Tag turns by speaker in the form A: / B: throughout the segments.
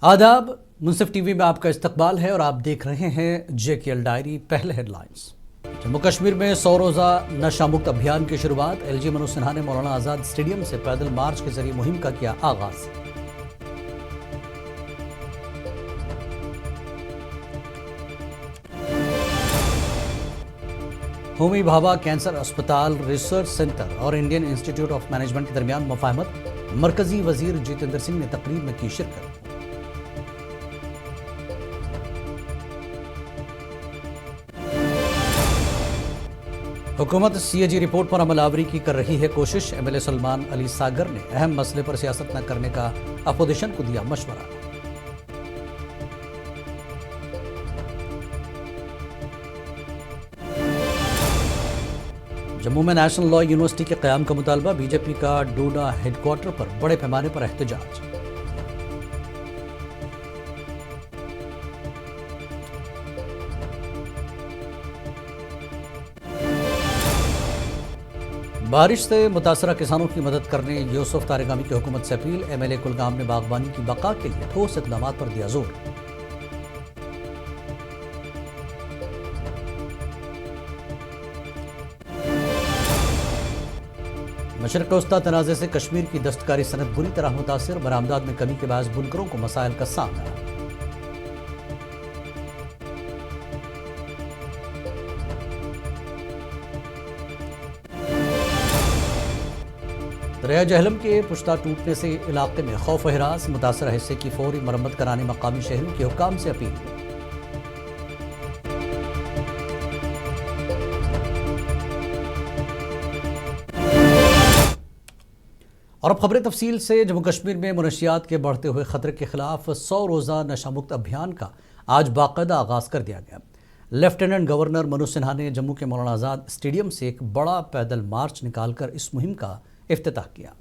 A: आदाब, मुंसिफ टीवी में आपका इस्तकबाल है और आप देख रहे हैं JKL डायरी। पहले हेडलाइंस। जम्मू कश्मीर में 100 रोज़ा नशा मुक्त अभियान की शुरुआत। LG मनोज सिन्हा ने मौलाना आज़ाद स्टेडियम से पैदल मार्च के जरिए मुहिम का किया आगाज। होमी भाभा कैंसर अस्पताल, रिसर्च सेंटर और इंडियन इंस्टीट्यूट ऑफ मैनेजमेंट के दरमियान मुफाहमत। मरकजी वजीर जितेंद्र सिंह ने तकरीब में की शिरकत। हुकूमत CAG रिपोर्ट पर अमलावरी की कर रही है कोशिश। MLA सलमान अली सागर ने अहम मसले पर सियासत न करने का अपोजिशन को दिया मशवरा। जम्मू में नेशनल लॉ यूनिवर्सिटी के क़याम का मुतालबा। BJP का डोडा हेडक्वार्टर पर बड़े पैमाने पर एहतजाज। बारिश से मुतासरा किसानों की मदद करने यूसुफ तारिगामी की हुकूमत से अपील। MLA कुलगाम ने बागबानी की बका के लिए ठोस इक़दाम पर दिया जोर। मशरक़ वस्ता तनाज़े से कश्मीर की दस्तकारी सनत बुरी तरह मुतासिर। बरामदात में कमी के बायस बुनकरों को मसाइल का सामना। दरिया जहलम के पुश्ता टूटने से इलाके में खौफ हिरास। मुतासर हिस्से की फौरी मरम्मत कराने मकामी शहरों के हुक्काम से अपील। और अब खबरें तफसील से। जम्मू कश्मीर में मनशियात के बढ़ते हुए खतरे के खिलाफ 100 रोज़ा नशा मुक्त अभियान का आज बाकायदा आगाज कर दिया गया। लेफ्टिनेंट गवर्नर मनोज सिन्हा ने जम्मू के मौलाना आज़ाद स्टेडियम से एक बड़ा पैदल मार्च निकालकर इस मुहिम का इफ्तिताह किया।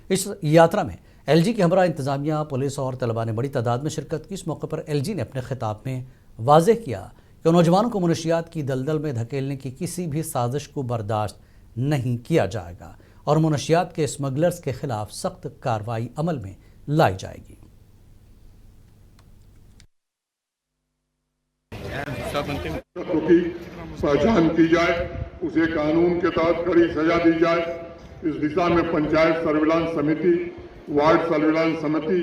A: इस यात्रा में LG की हमरा इंतजामिया, पुलिस और तलबा ने बड़ी तादाद में शिरकत की। इस मौके पर LG ने अपने खिताब में वाज़ेह किया कि नौजवानों को मनशियात की दलदल में धकेलने की किसी भी साजिश को बर्दाश्त नहीं किया जाएगा और मनशियात के स्मगलर्स के खिलाफ सख्त कार्रवाई अमल में लाई जाएगी।
B: पहचान की जाए, उसे कानून के तहत कड़ी सजा दी जाए। इस दिशा में पंचायत सर्विलांस समिति, वार्ड सर्विलांस समिति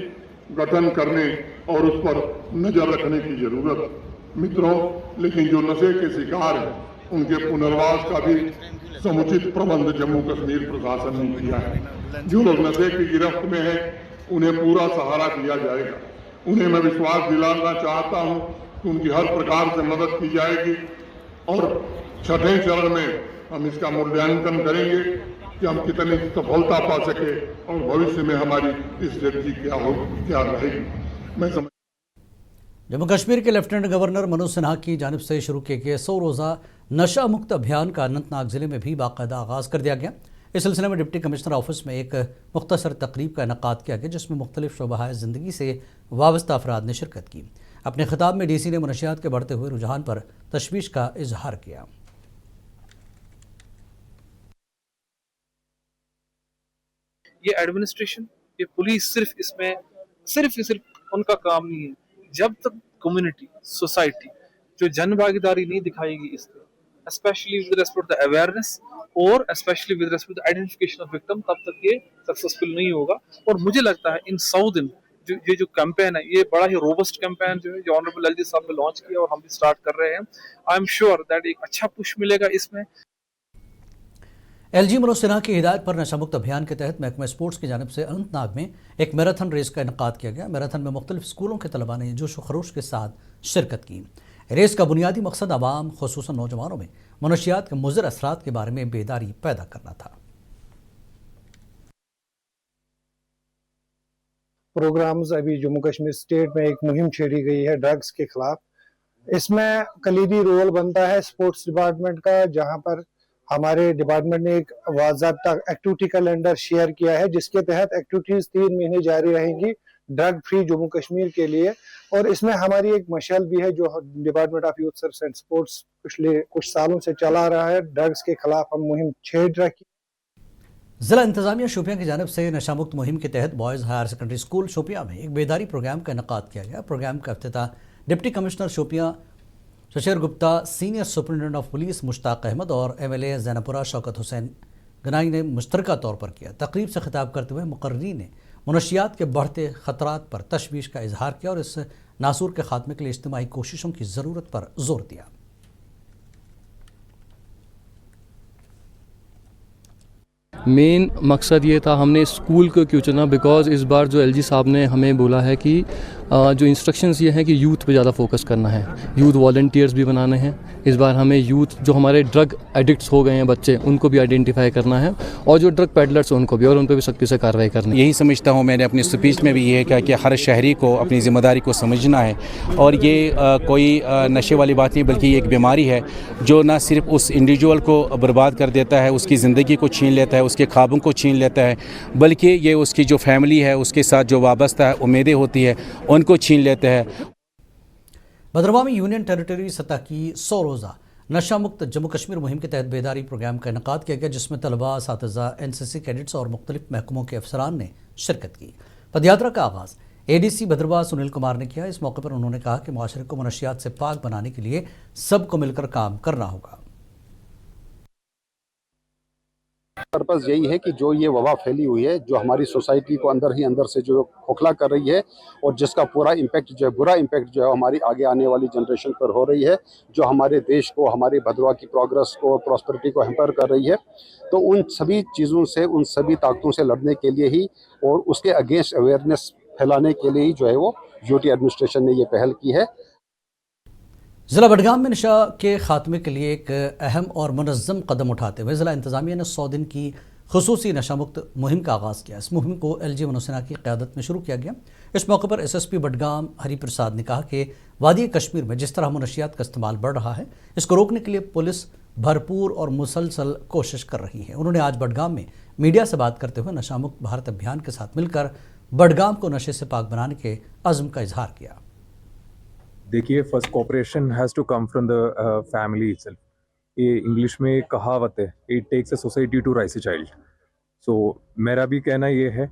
B: गठन करने और उस पर नजर रखने की जरूरत। मित्रों, लेकिन जो नशे के शिकार हैं उनके पुनर्वास का भी समुचित प्रबंध जम्मू कश्मीर प्रशासन ने किया है। जो लोग नशे की गिरफ्त में हैं उन्हें पूरा सहारा दिया जाएगा। उन्हें मैं विश्वास दिलाना चाहता हूं कि उनकी हर प्रकार से मदद की जाएगी और छठे चरण में हम इसका मूल्यांकन करेंगे कि हम कितनी सफलता पा सके और भविष्य में हमारी स्ट्रेटजी क्या रहेगी। मैं समझ
A: जम्मू कश्मीर के लेफ्टिनेंट गवर्नर मनोज सिन्हा की जानिब से शुरू किए गए 100 रोज़ा नशा मुक्त अभियान का अनंतनाग ज़िले में भी बाकायदा आगाज़ कर दिया गया। इस सिलसिले में डिप्टी कमिश्नर ऑफिस में एक मुख्तसर तकरीब का इनकाद किया गया, जिसमें मुख्तलिफ शोबाए ज़िंदगी से वाबस्ता अफराद ने शिरकत की। अपने खिताब में DC ने मनशियात के बढ़ते हुए रुझान पर तशवीश का इजहार किया।
C: ये एडमिनिस्ट्रेशन, ये पुलिस सिर्फ उनका काम नहीं है। जब तक कम्युनिटी, सोसाइटी जो जन भागीदारी नहीं दिखाएगी इसमें, specially with respect to the awareness और specially with respect to the identification of victim, तब तक ये सक्सेसफुल नहीं होगा। और मुझे लगता है इन 100 दिन जो कैंपेन है, ये बड़ा ही रोबस्ट कैंपेन जो ऑनरेबल LG साहब ने लॉन्च किया और हम भी स्टार्ट कर रहे हैं। आई एम श्योर दैट एक अच्छा पुश मिलेगा इसमें।
A: LG मनोज सिन्हा की हिदायत पर नशा मुक्त अभियान के तहत महकमा स्पोर्ट्स की जानिब से अनंतनाग में एक मैराथन रेस का इनकाद किया गया। मैराथन में मुख्तलिफ स्कूलों के तलबा ने जोश व खरोश के साथ शिरकत की। रेस का बुनियादी मकसद आवाम, खुसूसन नौजवानों में मनशियात के मुज़र असरात के बारे में बेदारी पैदा करना था।
D: प्रोग्राम्स अभी जम्मू कश्मीर स्टेट में एक मुहिम छेड़ी गई है ड्रग्स के खिलाफ। इसमें कलीदी रोल बनता है स्पोर्ट्स डिपार्टमेंट का, जहां पर हमारे डिपार्टमेंट ने एक बाज़ाब्ता एक्टिविटी कैलेंडर शेयर किया है, जिसके तहत एक्टिविटीज 3 महीने जारी रहेंगी ड्रग फ्री जम्मू कश्मीर के लिए। और इसमें हमारी एक मशाल भी है जो department of youth service and sports पिछले कुछ सालों से चला रहा है। ड्रग्स के खिलाफ हम मुहिम छेड़ रखी।
A: ज़िला इंतज़ामिया शोपियां की जानिब से नशा मुक्त मुहिम के तहत boys higher secondary school Shopian में एक बेदारी प्रोग्राम का इनेकाद किया गया। प्रोग्राम का इफ्तिताह डिप्टी कमिश्नर शोपियां शशेर Gupta, senior superintendent of police Mushtaq Ahmad और MLA ज़ैनपुरा शौकत हुसैन गनाई ने मुश्तरका तौर पर किया। तकरीब से खिताब करते हुए मुकर्रीन ने मनशियात के बढ़ते ख़तरात पर तशवीश का इजहार किया और इस नासूर के खात्मे के लिए इज्तिमाई कोशिशों की ज़रूरत पर जोर दिया।
E: मेन मकसद ये था हमने स्कूल को क्यों चुना, बिकॉज़ इस बार जो LG साहब ने हमें बोला है कि जो इंस्ट्रक्शंस ये हैं कि यूथ पे ज़्यादा फोकस करना है, यूथ वॉलंटियर्स भी बनाने हैं। इस बार हमें यूथ जो हमारे ड्रग एडिक्ट्स हो गए हैं बच्चे, उनको भी आइडेंटिफाई करना है और जो ड्रग पेडलर्स हैं उनको भी, और उन पर भी सख्ती से कार्रवाई करनी है।
F: यही समझता हूँ, मैंने अपनी स्पीच में भी ये कहा कि हर शहरी को अपनी ज़िम्मेदारी को समझना है और ये कोई नशे वाली बात नहीं, बल्कि ये एक बीमारी है जो ना सिर्फ उस इंडिविजुअल को बर्बाद कर देता है, उसकी ज़िंदगी को छीन लेता है, उसके ख्वाबों को छीन लेता है, बल्कि ये उसकी जो फैमिली है उसके साथ जो वाबस्ता उम्मीदें होती है उनको छीन लेता है।
A: भद्रवाह में यूनियन टेरिटरी सतह की 100 रोज़ा नशा मुक्त जम्मू कश्मीर मुहिम के तहत बेदारी प्रोग्राम का इनेकाद किया गया, जिसमें तलबा, असातिज़ा, NCC कैडेट्स और मुख्तलिफ महकमों के अफसरान ने शिरकत की। पदयात्रा का आगाज़ ADC भद्रवाह सुनील कुमार ने किया। इस मौके पर उन्होंने कहा कि मुआशरे को मनशियात से पाक बनाने के लिए सबको मिलकर काम करना होगा।
G: पर्पज़ यही है कि जो ये वबा फैली हुई है, जो हमारी सोसाइटी को अंदर ही अंदर से जो खोखला कर रही है और जिसका पूरा इम्पैक्ट जो है, बुरा इम्पैक्ट जो है हमारी आगे आने वाली जनरेशन पर हो रही है, जो हमारे देश को, हमारे भद्रवाह की प्रोग्रेस को, प्रॉस्पेरिटी को हैम्पर कर रही है, तो उन सभी चीज़ों से, उन सभी ताकतों से लड़ने के लिए ही और उसके अगेंस्ट अवेयरनेस फैलाने के लिए ही जो है वो UT एडमिनिस्ट्रेशन ने ये पहल की है।
A: ज़िला बडगाम में नशा के खात्मे के लिए एक अहम और मुनज़्ज़म कदम उठाते हुए ज़िला इंतज़ामिया ने 100 दिन की खुसूसी नशा मुक्त मुहिम का आगाज़ किया। इस मुहिम को LG मनोज सिन्हा की क़यादत में शुरू किया गया। इस मौके पर SSP बडगाम हरी प्रसाद ने कहा कि वादी कश्मीर में जिस तरह मनशियात का इस्तेमाल बढ़ रहा है, इसको रोकने के लिए पुलिस भरपूर और मुसलसल कोशिश कर रही है। उन्होंने आज बडगाम में मीडिया से बात करते हुए नशा मुक्त भारत अभियान के साथ मिलकर बडगाम को नशे से पाक बनाने के अज़्म का इजहार किया।
H: देखिए, first cooperation has to come from the family itself. ये इंग्लिश में एक कहावत है, it takes a society to raise a child. So मेरा भी कहना ये है,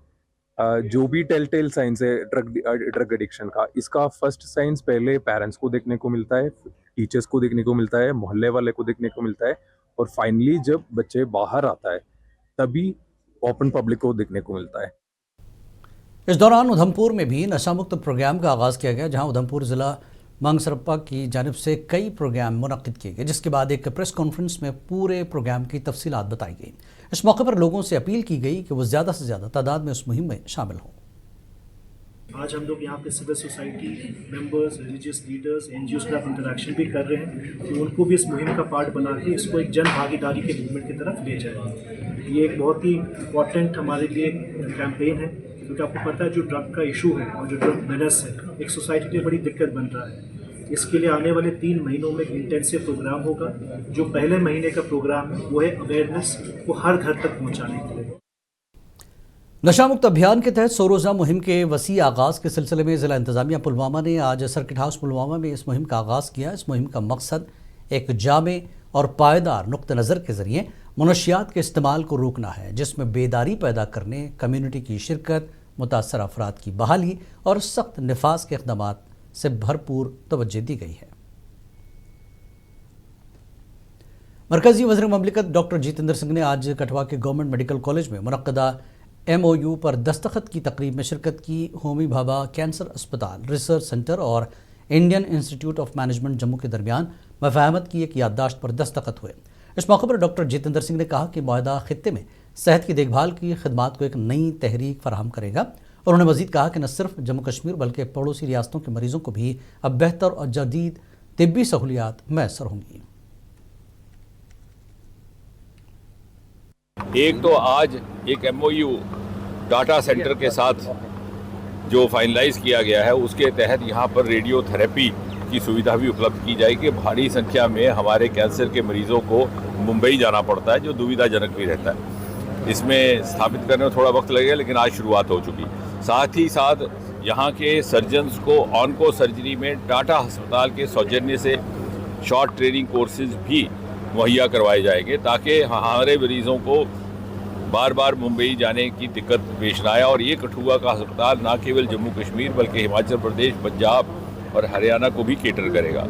H: जो भी टेल साइंस है ड्रग एडिक्शन का, इसका फर्स्ट साइंस पहले पेरेंट्स को देखने को मिलता है, टीचर्स को देखने को मिलता है, मोहल्ले वाले को देखने को मिलता है, और फाइनली जब बच्चे बाहर आता है तभी ओपन पब्लिक को देखने को मिलता है।
A: इस दौरान उधमपुर में भी नशा मुक्त प्रोग्राम का आगाज़ किया गया, जहां उधमपुर ज़िला मांगसरप्पा की जानिब से कई प्रोग्राम मुनक्किद किए गए, जिसके बाद एक प्रेस कॉन्फ्रेंस में पूरे प्रोग्राम की तफसीलात बताई गई। इस मौके पर लोगों से अपील की गई कि वो ज़्यादा से ज़्यादा तादाद में उस मुहिम में शामिल हों।
I: आज हम लोग यहाँ पे civil society members, religious leaders, NGOs के साथ इंटरेक्शन भी कर रहे हैं कि उनको भी इस मुहिम का पार्ट बना के इसको एक जन भागीदारी के मूवमेंट की तरफ ले जाए। ये एक बहुत ही इम्पॉर्टेंट हमारे लिए कैंपेन है, क्योंकि आपको पता है जो ड्रग का इशू है और जो ड्रग मेनेस है, एक सोसाइटी के लिए बड़ी दिक्कत बन रहा है। इसके लिए आने वाले 3 महीनों में एक इंटेंसिव प्रोग्राम होगा। जो पहले महीने का प्रोग्राम है वो है अवेयरनेस को हर घर तक पहुँचाने के लिए।
A: नशा मुक्त अभियान के तहत 100 रोज़ा मुहिम के वसी आगाज़ के सिलसिले में ज़िला इंतज़ामिया पुलवामा ने आज सर्किट हाउस पुलवामा में इस मुहिम का आगाज़ किया। इस मुहिम का मकसद एक जामे और पायदार नुक्ते नज़र के ज़रिए मनशियात के इस्तेमाल को रोकना है, जिसमें बेदारी पैदा करने, कम्यूनिटी की शिरकत, मुतासर अफराद की बहाली और सख्त निफाज के इक़दामात से भरपूर तवज्जो दी गई है। मरकज़ी वज़ीर ममलिकत डॉक्टर जितेंद्र सिंह ने आज कठवा के गवर्नमेंट मेडिकल कॉलेज में मुनक्कदा MOU पर दस्तखत की तकरीब में शिरकत की। होमी भाभा कैंसर अस्पताल, रिसर्च सेंटर और Indian institute of management Jammu के दरमियान मफाहमत की एक याददाश्त पर दस्तखत हुए। इस मौके पर डॉक्टर जितेंद्र सिंह ने कहा कि मुआहदा खित्ते में सेहत की देखभाल की खिदमात को एक नई तहरीक फराहम करेगा। उन्होंने मज़ीद कहा कि न सिर्फ जम्मू कश्मीर बल्कि पड़ोसी रियासतों के मरीज़ों को भी अब बेहतर और जदीद तिब्बी सहूलियात मैसर होंगी।
J: एक तो आज एक MOU डाटा सेंटर के साथ जो फाइनलाइज किया गया है, उसके तहत यहाँ पर रेडियो थेरेपी की सुविधा भी उपलब्ध की जाएगी। भारी संख्या में हमारे कैंसर के मरीज़ों को मुंबई जाना पड़ता है, जो दुविधाजनक भी रहता है। इसमें स्थापित करने में थोड़ा वक्त लगेगा, लेकिन आज शुरुआत हो चुकी। साथ ही साथ यहाँ के सर्जन्स को ऑनको सर्जरी में टाटा अस्पताल के सौजन्य से शॉर्ट ट्रेनिंग कोर्सेज भी मुहैया करवाए जाएंगे, ताकि हमारे मरीज़ों को बार बार मुंबई जाने की दिक्कत पेश न आए। और ये कठुआ का अस्पताल न केवल जम्मू कश्मीर बल्कि हिमाचल प्रदेश, पंजाब और हरियाणा को भी केटर करेगा।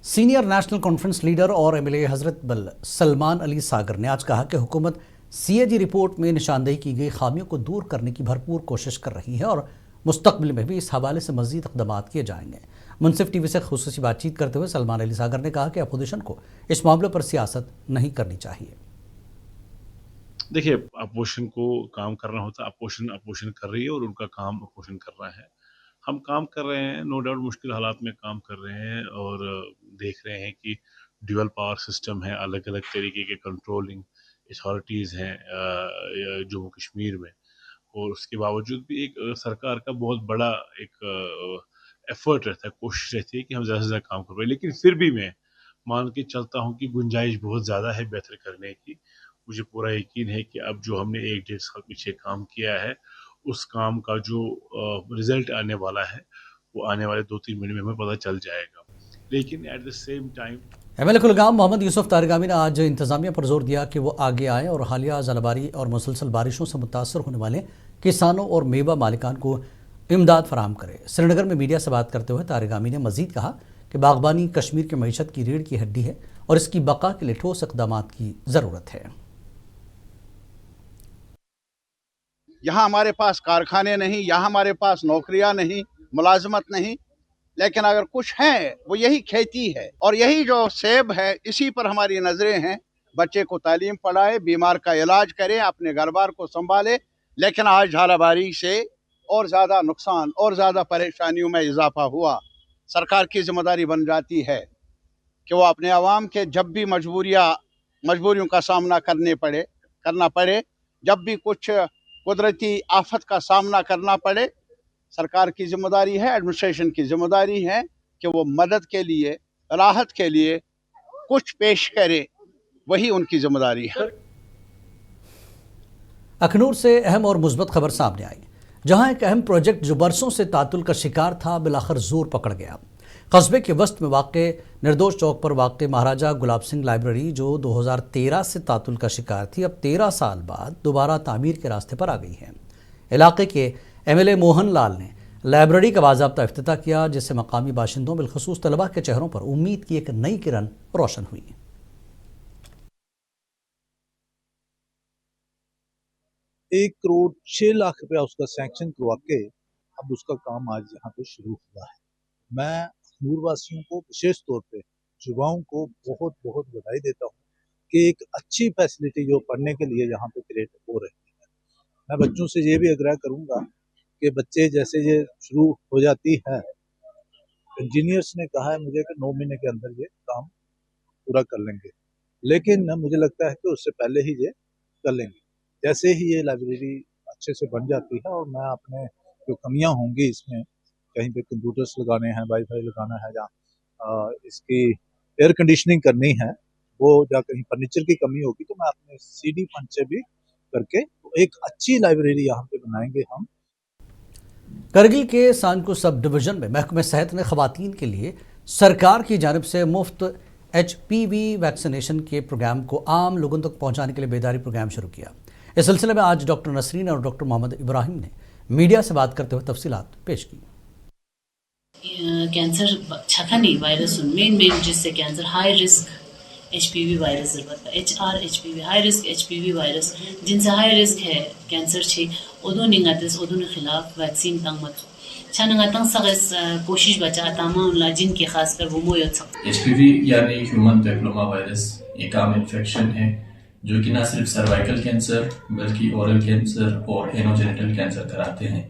A: सीनियर नेशनल कॉन्फ्रेंस लीडर और एमएलए हजरत बल सलमान अली सागर ने आज कहा कि हुकूमत सीएजी रिपोर्ट में निशानदेही की गई खामियों को दूर करने की भरपूर कोशिश कर रही है और मुस्तकबिल में भी इस हवाले से मजीद इक़दामात किए जाएंगे। मुनसिफ टीवी से खुसूसी बातचीत करते हुए सलमान अली सागर ने कहा कि अपोजिशन को इस मामले पर सियासत नहीं करनी चाहिए।
K: देखिए, अपोजिशन को काम करना होता है, अपोजिशन कर रही है और उनका काम अपोजिशन कर रहा है। हम काम कर रहे हैं, नो डाउट मुश्किल हालात में काम कर रहे हैं और देख रहे हैं कि ड्यूअल पावर सिस्टम है, अलग अलग तरीके के कंट्रोलिंग अथॉरिटीज़ हैं जम्मू कश्मीर में, और उसके बावजूद भी एक सरकार का बहुत बड़ा एक एफर्ट रहता है, कोशिश रहती है कि हम ज़्यादा से ज़्यादा काम कर पाए। लेकिन फिर भी मैं मान के चलता हूँ कि गुंजाइश बहुत ज़्यादा है बेहतर करने की। मुझे पूरा यकीन है कि अब जो हमने 1-1.5 साल पीछे काम किया है, उस काम का जो रिजल्ट आने वाला है वो आने वाले 2-3 महीने में हमें पता चल जाएगा। लेकिन at the same time
A: MLA Kulgam Mohammad Yousuf Tarigami ने आज इंतजामिया पर जोर दिया कि वो आगे आए और हालिया ज़लबारी और मुसलसल बारिशों से मुतासर होने वाले किसानों और मेवा मालिकान को इमदाद फराहम करे। श्रीनगर में मीडिया से बात करते हुए तारगामी ने मजीद कहा कि बागबानी कश्मीर की मईशत की रीढ़ की हड्डी है और इसकी बका के लिए ठोस इक़दामात की ज़रूरत है।
L: यहाँ हमारे पास कारखाने नहीं, यहाँ हमारे पास नौकरियां नहीं, मुलाजमत नहीं, लेकिन अगर कुछ है वो यही खेती है और यही जो सेब है, इसी पर हमारी नजरें हैं। बच्चे को तालीम पढ़ाए, बीमार का इलाज करे, अपने घर बार को संभाले। लेकिन आज झालाबारी से और ज़्यादा नुकसान और ज़्यादा परेशानियों में इजाफा हुआ। सरकार की जिम्मेदारी बन जाती है कि वो अपने आवाम के जब भी मजबूरियों का सामना करना पड़े, जब भी कुछ कुदरती आफत का सामना करना पड़े, सरकार की जिम्मेदारी है, एडमिनिस्ट्रेशन की जिम्मेदारी है कि वो मदद के लिए, राहत के लिए कुछ पेश करे, वही उनकी जिम्मेदारी है।
A: अखनूर से अहम और मुस्बत खबर सामने आई, जहां एक अहम प्रोजेक्ट जो बरसों से तातुल का शिकार था बिलाखिर जोर पकड़ गया। कस्बे के वस्त में वाक़े निर्दोष चौक पर वाक़े महाराजा गुलाब सिंह लाइब्रेरी जो 2013 से तातुल का शिकार थी, अब 13 साल बाद दोबारा तामीर के रास्ते पर आ गई है। इलाके के एमएलए मोहन लाल ने लाइब्रेरी का बाज़ाब्ता इफ्तिताह किया, जिससे मकामी बाशिंदों बिलखुसूस तलबा के चेहरों पर उम्मीद की एक नई किरण रोशन हुई।
M: 1,06,00,000 रुपया उसका सैंक्शन करवा के अब उसका काम आज यहाँ पे शुरू हुआ है। मैं अखनूर वासियों को विशेष तौर पे युवाओं को बहुत बहुत बधाई देता हूँ कि एक अच्छी फैसिलिटी जो पढ़ने के लिए यहाँ पे क्रिएट हो रही है। मैं बच्चों से ये भी आग्रह करूँगा कि बच्चे जैसे ये शुरू हो जाती है, इंजीनियर्स ने कहा है मुझे कि 9 महीने के अंदर ये काम पूरा कर लेंगे, लेकिन मुझे लगता है कि उससे पहले ही ये कर लेंगे। जैसे ही ये लाइब्रेरी अच्छे से बन जाती है और मैं अपने जो कमियां होंगी इसमें, कहीं पे कंप्यूटर्स लगाने हैं, वाईफाई लगाना है, जहाँ इसकी एयर कंडीशनिंग करनी है, वो जहाँ कहीं फर्नीचर की कमी होगी तो मैं अपने सीडी फंड से भी करके एक अच्छी लाइब्रेरी यहाँ पे बनाएंगे हम।
A: करगिल के सांको सब डिवीजन में महकमे सेहत ने खवातीन के लिए सरकार की जानिब से मुफ्त HPV वैक्सीनेशन के प्रोग्राम को आम लोगों तक पहुँचाने के लिए बेदारी प्रोग्राम शुरू किया। इस सिलसिले में आज डॉक्टर नसरीन और डॉक्टर मोहम्मद इब्राहिम ने मीडिया से बात करते हुए तफसीलात पेश की।
N: कैंसर छकनी वायरस मेन जिससे cancer high risk HPV virus HR-HPV high risk HPV virus जिनसे हाई रिस्क है कैंसर छे ओदो निंगातेस ओदो के खिलाफ वैक्सीन तंग मत छानंगा तंग सगस कोशिश बचा तामा उनला जिनके खासकर वो मोयत
O: HPV यानी ह्यूमन पैपिलोमा वायरस एक आम इन्फेक्शन है जो कि न सिर्फ सर्वाइकल कैंसर बल्कि ओरल कैंसर और एनोजेनिटल कैंसर कराते हैं।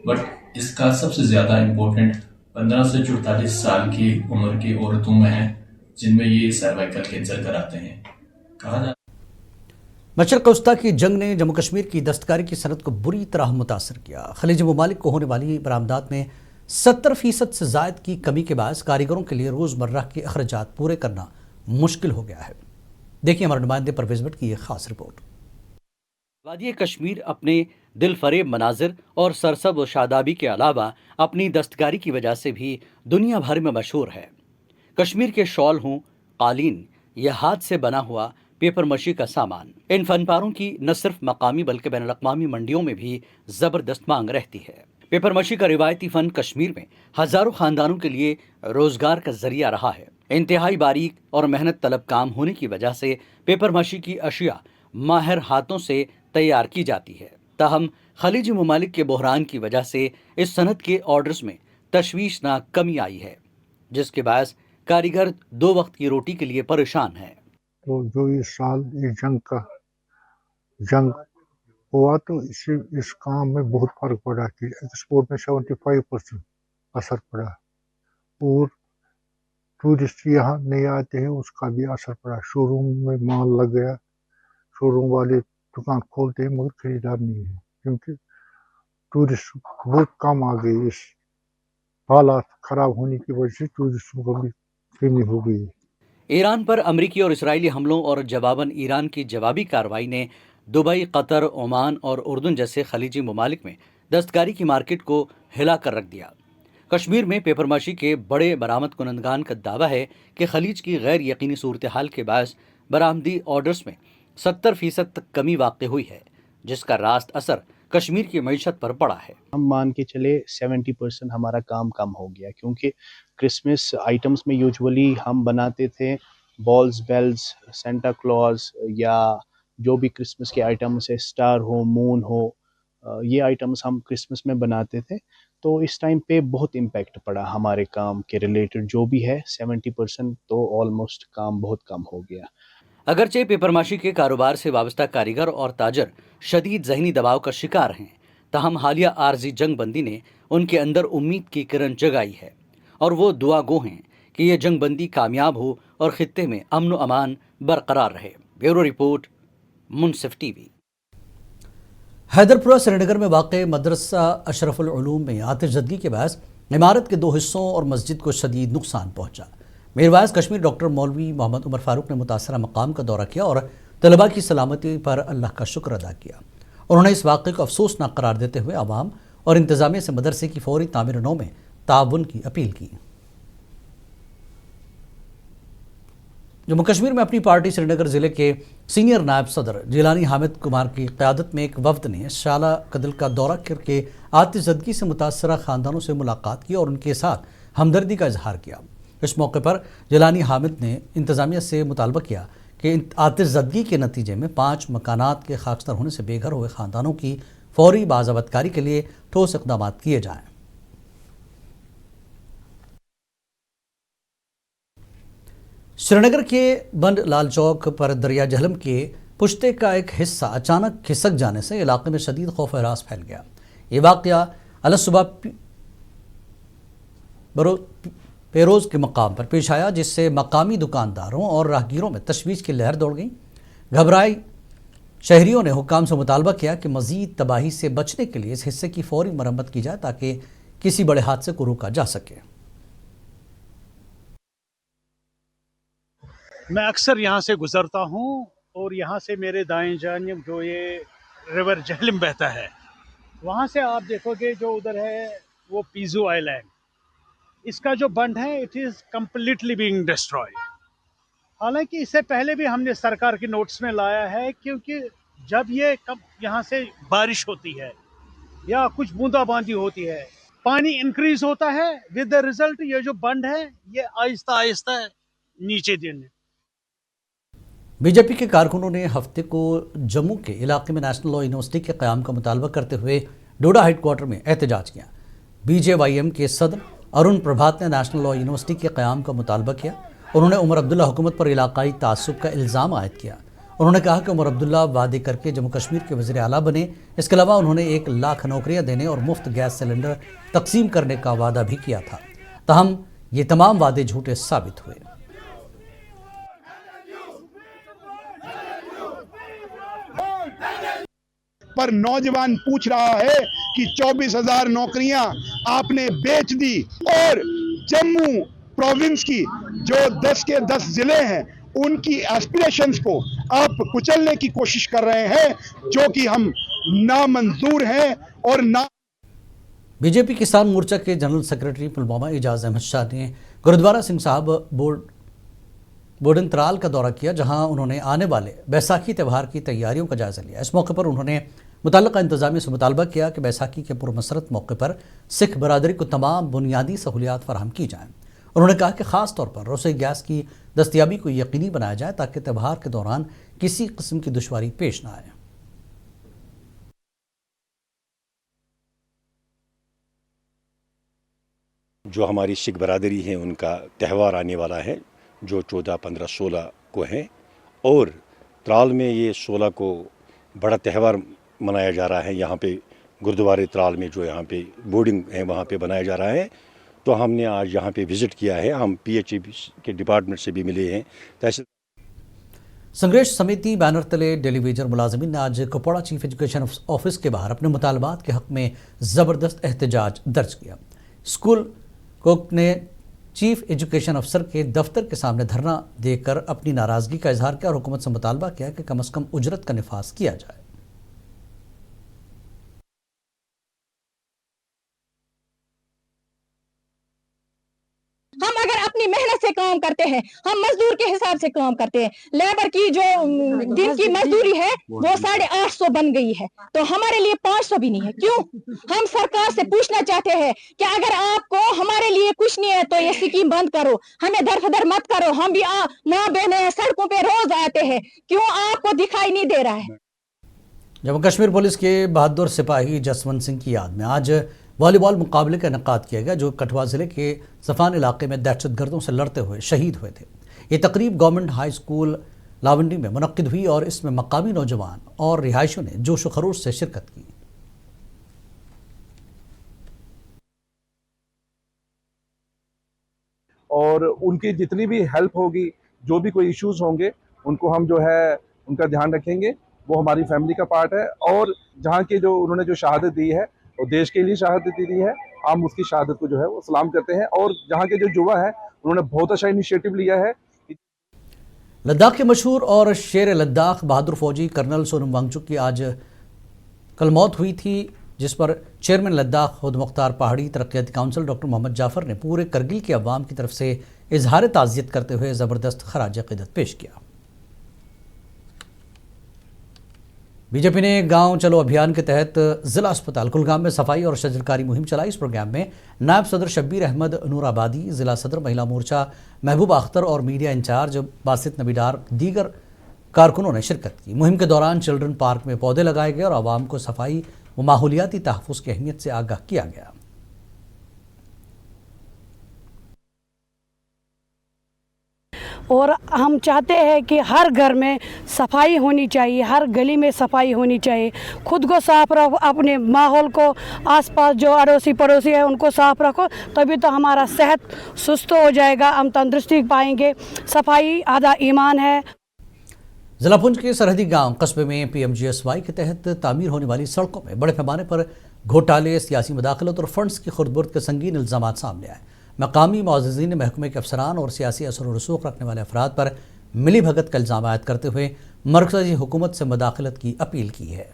O: बट इसका सबसे ज़्यादा इम्पोर्टेंट 15 से 44 साल की उम्र की औरतों में है, जिनमें ये सर्वाइकल कैंसर कराते हैं। कहा जा
A: मशरक़ वस्ता की जंग ने जम्मू कश्मीर की दस्तकारी की सनत को बुरी तरह मुतासर किया। खलीज ममालिक को होने वाली बरामदात में 70% से ज़ायद की कमी के बायस कारीगरों के लिए रोज़मर्रा के अखराजात पूरे करना मुश्किल हो गया है। देखिए हमारे नुमाइंदे परवेज़ भट्ट की ये खास रिपोर्ट।
P: वादी कश्मीर अपने दिल फरेब मनाजिर और सरसब व शादाबी के अलावा अपनी दस्तकारी की वजह से भी दुनिया भर में मशहूर है। कश्मीर के शॉल हों, कालीन या हाथ से बना हुआ पेपर मशी का सामान। इन फनपारों की न सिर्फ मकामी बल्कि बैनुल अक़वामी मंडियों में भी जबरदस्त मांग रहती है। पेपर मशी का रिवायती फन कश्मीर में हजारों खानदानों के लिए रोजगार का जरिया रहा है। इंतहाई बारीक और मेहनत तलब काम होने की वजह से पेपर मशी की अशिया माहिर हाथों से तैयार की जाती है। ताहम खलीजी ममालिक के बहरान की वजह से इस सनत के ऑर्डर्स में तशवीशनाक कमी आई है, जिसके बायस कारीगर 2 वक्त की रोटी के लिए परेशान है।
D: तो जो इस साल ये जंग हुआ तो इस काम में बहुत फर्क पड़ा कि एक्सपोर्ट में 75% असर पड़ा और टूरिस्ट यहाँ नहीं आते हैं, उसका भी असर पड़ा। शोरूम में माल लग गया, शोरूम वाले दुकान खोलते हैं मगर खरीदार नहीं है, क्योंकि टूरिस्ट बहुत कम आ गए। इस हालात खराब होने की वजह से टूरिस्टों को भी कमी हो गई।
P: ईरान पर अमरीकी और इसराइली हमलों और जवाबन ईरान की जवाबी कार्रवाई ने दुबई, कतर, ओमान और उर्दन जैसे खलीजी ममालिक में दस्तकारी की मार्केट को हिला कर रख दिया। कश्मीर में पेपर माशी के बड़े बरामद कुनंदगान का दावा है कि खलीज की गैर यकीनी सूरत हाल के बायस बरामदी ऑर्डर्स में 70% तक कमी वाक़ हुई है, जिसका रास्त असर कश्मीर की मईशत पर पड़ा है।
Q: हम मान के चले 70% हमारा काम कम हो गया, क्योंकि क्रिसमस आइटम्स में यूजुअली हम बनाते थे बॉल्स, बेल्स, सेंटा क्लॉज या जो भी क्रिसमस के आइटम्स है, स्टार हो, मून हो, ये आइटम्स हम क्रिसमस में बनाते थे। तो इस टाइम पे बहुत इम्पैक्ट पड़ा हमारे काम के रिलेटेड, जो भी है 70% तो ऑलमोस्ट काम बहुत कम हो गया।
P: अगरचे पेपरमाशी के कारोबार से वाबस्ता कारीगर और ताजर शदीद ज़हनी दबाव का शिकार हैं, ताहम हालिया आर्जी जंग बंदी ने उनके अंदर उम्मीद की किरण जगाई है और वो दुआ गो हैं कि ये जंग बंदी कामयाब हो और खित्ते में अमन व अमान बरकरार रहे। ब्यूरो रिपोर्ट, मुनसिफ टीवी।
A: हैदरपुरा श्रीनगर में वाक़ मदरसा अशरफुल उलूम में आतिशज़दगी के बायस इमारत के 2 हिस्सों और मस्जिद को शदीद नुकसान पहुँचा। मीरवाइज कश्मीर डॉक्टर मौलवी मोहम्मद उमर फारूक ने मुतासरा मकाम का दौरा किया और तलबा की सलामती पर अल्लाह का शुक्र अदा किया। उन्होंने इस वाक़े को अफसोसनाक करार देते हुए आवाम और इंतज़ामिया से मदरसे की फौरी तामीर नौ में ताउन की अपील की। जम्मू कश्मीर में अपनी पार्टी श्रीनगर ज़िले के सीनियर नायब सदर जिलानी हामिद कुमार की क़यादत में एक वफ़द ने शाला कदल का दौरा करके आतिशज़दगी से मुतासरा ख़ानदानों से मुलाकात की और उनके साथ हमदर्दी का इजहार किया। इस मौके पर जिलानी हामिद ने इंतज़ामिया से मुतालबा किया कि आतिशज़दगी के नतीजे में 5 मकानात के खाकसार होने से बेघर हुए ख़ानदानों की फौरी बाज़ाबतकारी के लिए ठोस इक़दाम किए जाएँ। श्रीनगर के बंड लाल चौक पर दरिया जहलम के पुश्ते का एक हिस्सा अचानक खिसक जाने से इलाके में शदीद खौफ हरास फैल गया। ये वाक़या अलसुबह पेरोज़ के मकाम पर पेश आया, जिससे मकामी दुकानदारों और राहगीरों में तशवीश की लहर दौड़ गई। घबराए शहरियों ने हुक्काम से मुतालबा किया कि मज़ीद तबाही से बचने के लिए इस हिस्से की फौरी मरम्मत की जाए ताकि किसी बड़े हादसे को रोका जा सके।
R: मैं अक्सर यहाँ से गुजरता हूँ और यहाँ से मेरे दाएं जानिब जो ये रिवर जहलम बहता है, वहाँ से आप देखोगे जो उधर है वो पीजू आइलैंड, इसका जो बंद है it is completely being destroyed. हालांकि इससे पहले भी हमने सरकार के नोट्स में लाया है, क्योंकि जब ये यहाँ से बारिश होती है या कुछ बूंदाबांदी होती है, पानी इंक्रीज होता है, विद द रिजल्ट ये जो बंद है ये आहिस्ता आहिस्ता नीचे गिरने।
A: बीजेपी के कारकुनों ने हफ्ते को जम्मू के इलाके में नेशनल लॉ यूनिवर्सिटी के क़याम का मुतालबा करते हुए डोडा हेडक्वार्टर में एहतजाज किया। BJYM के सदर अरुण प्रभात ने नेशनल लॉ यूनिवर्सिटी के क़याम का मुतालबा किया। उन्होंने उमर अब्दुल्ला हुकूमत पर इलाकाई तासुब का इल्ज़ाम आयद किया। उन्होंने कहा कि उमर अब्दुल्ला वादे करके जम्मू कश्मीर के वज़ीर आला बने। इसके अलावा उन्होंने 1 लाख नौकरियां देने और मुफ्त गैस सिलेंडर तकसीम करने का वादा भी किया था, ताहम ये तमाम वादे झूठे साबित हुए।
S: पर नौजवान पूछ रहा है कि 24,000 नौकरियां आपने बेच दी और जम्मू प्रोविंस की जो 10 के 10 जिले हैं उनकी एस्पिरेशंस को आप कुचलने की कोशिश कर रहे हैं, जो कि हम नामंजूर हैं। और
A: बीजेपी किसान मोर्चा के जनरल सेक्रेटरी पुलवामा एजाज अहमद शाह ने गुरुद्वारा सिंह साहब बोर्ड बोर्डिंग त्राल का दौरा किया, जहां उन्होंने आने वाले बैसाखी त्यौहार की तैयारियों का जायजा लिया। इस मौके पर उन्होंने मुतल्लिका इंतजामिया से मुतालबा किया कि बैसाखी के पुरमसरत मौके पर सिख बरादरी को तमाम बुनियादी सहूलियात फराहम की जाएँ। उन्होंने कहा कि ख़ास तौर पर रसोई गैस की दस्तयाबी को यकीनी बनाया जाए ताकि त्यौहार के दौरान किसी किस्म की दुश्वारी पेश न आए।
T: जो हमारी सिख बरादरी है उनका त्यौहार आने वाला है, जो 14, 15, 16 को है, और त्राल में ये 16 को बड़ा त्यौहार मनाया जा रहा है। यहाँ पे गुरुद्वारे त्राल में जो यहाँ पे बोर्डिंग है वहाँ पे बनाया जा रहा है। तो हमने आज यहाँ पे विज़िट किया है, हम PHE के डिपार्टमेंट से भी मिले हैं। तहसील
A: संघर्ष समिति बैनर तले डेलीवेजर मुलाजिमीन ने आज कुपवाड़ा चीफ एजुकेशन ऑफिस के बाहर अपने मुतालबात के हक में ज़बरदस्त एहतजाज दर्ज किया। स्कूल कोक ने चीफ एजुकेशन अफसर के दफ्तर के सामने धरना देकर अपनी नाराज़गी का इजहार किया और हुकूमत से मुतालबा किया कि कम से कम उजरत का निफाज किया जाए।
U: हम अगर अपनी मेहनत से काम करते हैं, हम मजदूर के हिसाब से काम करते हैं, लेबर की जो दिन की मजदूरी है वो 850 बन गई है, तो हमारे लिए 500 भी नहीं है। क्यों? हम सरकार से पूछना चाहते हैं कि अगर आपको हमारे लिए कुछ नहीं है तो ये स्कीम बंद करो, हमें दरफदर मत करो। हम भी माँ बहने सड़कों पे रोज आते हैं, क्यों आपको दिखाई नहीं दे रहा है?
A: जम्मू कश्मीर पुलिस के बहादुर सिपाही जसवंत सिंह की याद में आज वॉलीबॉल मुकाबले का इनेकाद किया गया, जो कठुआ ज़िले के सफान इलाके में दहशतगर्दों से लड़ते हुए शहीद हुए थे। ये तकरीब गवर्नमेंट हाई स्कूल लावंडी में मुनक्किद हुई और इसमें मकामी नौजवान और रिहायशियों ने जोश व खरोश से शिरकत की।
V: और उनकी जितनी भी हेल्प होगी, जो भी कोई इश्यूज होंगे, उनको हम जो है उनका ध्यान रखेंगे। वो हमारी फैमिली का पार्ट है और जहाँ की जो उन्होंने जो शहादत दी है वो देश के लिए शहादत दी है, हम उसकी शहादत को जो है वो सलाम करते हैं। और जहाँ के जो युवा है उन्होंने बहुत अच्छा इनिशिएटिव लिया है।
A: लद्दाख के मशहूर और शेर लद्दाख बहादुर फौजी कर्नल सोनम वांगचुक की आज कल मौत हुई थी, जिस पर चेयरमैन लद्दाख खुद मुख्तार पहाड़ी तरक्याती काउंसिल डॉक्टर मोहम्मद जाफर ने पूरे करगिल के अवाम की तरफ से इजहार ताज़ियत करते हुए ज़बरदस्त खराज अक़ीदत पेश किया। बीजेपी ने गांव चलो अभियान के तहत ज़िला अस्पताल कुलगाम में सफाई और शजरकारी मुहिम चलाई। इस प्रोग्राम में नायब सदर शब्बीर अहमद नूराबादी, ज़िला सदर महिला मोर्चा महबूबा अख्तर और मीडिया इंचार्ज बासित नबीदार दीगर कारकुनों ने शिरकत की। मुहिम के दौरान चिल्ड्रन पार्क में पौधे लगाए गए और आवाम को सफाई व माहौलियाती तहफ़्फ़ुज़ की अहमियत से आगाह किया गया।
W: और हम चाहते हैं कि हर घर में सफाई होनी चाहिए, हर गली में सफाई होनी चाहिए। खुद को साफ रखो, अपने माहौल को, आसपास जो अड़ोसी पड़ोसी है उनको साफ रखो, तभी तो हमारा सेहत सुस्त हो जाएगा, हम तंदुरुस्ती पाएंगे। सफाई आधा ईमान है।
A: ज़िला पुंछ के सरहदी गांव कस्बे में PMGSY के तहत तामीर होने वाली सड़कों में बड़े पैमाने पर घोटाले, सियासी मुदाखलत और फंड्स की खुर्द-बुर्द के संगीन इल्ज़ामात सामने आए। मकामी मुअज़्ज़िज़ीन ने महकमे के अफसरान और सियासी असर व रसूख रखने वाले अफराद पर मिली भगत का इल्ज़ाम आयद करते हुए मरकज़ी हुकूमत से मुदाखलत की अपील की है।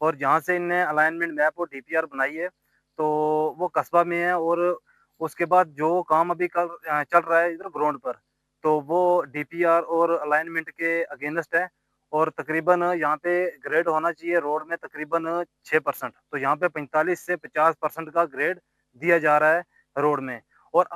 X: और जहाँ से इनने अलाइनमेंट मैप और DPR बनाई है तो वो कस्बा में है, और उसके बाद जो काम अभी चल रहा है इधर ग्राउंड पर, तो वो DPR और अलाइनमेंट के अगेंस्ट है। और तकरीबन यहाँ पे ग्रेड होना चाहिए रोड में तकरीबन 6%, तो यहाँ पे 45 से 50% का ग्रेड दिया जा रहा है रोड में। और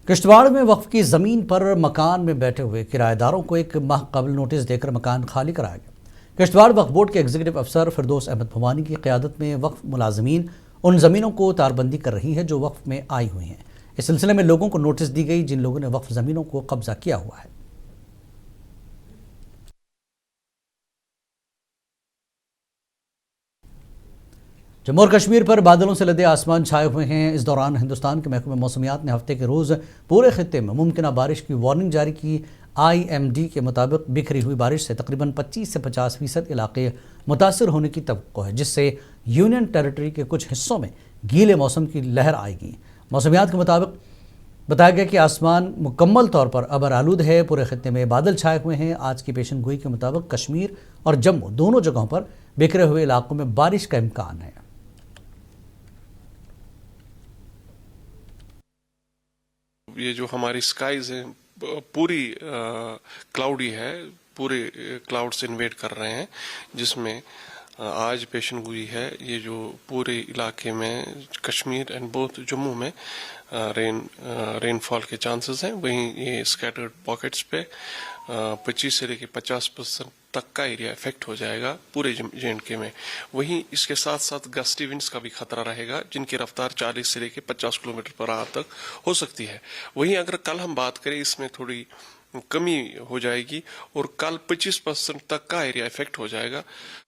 A: किश्तवाड़ में वक्फ की ज़मीन पर मकान में बैठे हुए किराएदारों को एक माह कबल नोटिस देकर मकान खाली कराया गया। किश्तवाड़ वक्फ बोर्ड के एग्जीक्यूटिव अफसर फिरदौस अहमद भवानी की क़यादत में वक्फ मुलाजमीन उन ज़मीनों को तारबंदी कर रही है जो वक्फ में आई हुई हैं। इस सिलसिले में लोगों को नोटिस दी गई जिन लोगों ने वक्फ ज़मीनों को कब्जा किया हुआ है। जम्मू और कश्मीर पर बादलों से लदे आसमान छाए हुए हैं। इस दौरान हिंदुस्तान के महकमे मौसमियात ने हफ्ते के रोज़ पूरे खित्ते में मुमकिन बारिश की वार्निंग जारी की। IMD के मुताबिक बिखरी हुई बारिश से तकरीबन 25 से 50% इलाके मुतासर होने की तवक्को है, जिससे यूनियन टेरिटरी के कुछ हिस्सों में गीले मौसम की लहर आएगी। मौसमियात के मुताबिक बताया गया कि आसमान मुकम्मल तौर पर अबर आलूद है, पूरे खित्ते में बादल छाए हुए हैं। आज की पेशन गोई के मुताबिक कश्मीर और जम्मू दोनों जगहों पर बिखरे हुए इलाकों में बारिश का इम्कान है।
B: ये जो हमारी स्काइज है पूरी क्लाउडी है, पूरे क्लाउड्स इन्वेट कर रहे हैं, जिसमें आज पेशन गोई है। ये जो पूरे इलाके में कश्मीर एंड बोथ जम्मू में रेनफॉल के चांसेस हैं। वहीं ये स्कैटर्ड पॉकेट्स पे 25 से लेकर 50% तक का एरिया इफेक्ट हो जाएगा पूरे J&K में। वहीं इसके साथ साथ गस्टी विंड्स का भी खतरा रहेगा, जिनकी रफ्तार 40 से लेकर 50 किलोमीटर पर आवर तक हो सकती है। वहीं अगर कल हम बात करें, इसमें थोड़ी कमी हो जाएगी और कल 25% तक का एरिया इफेक्ट हो जाएगा।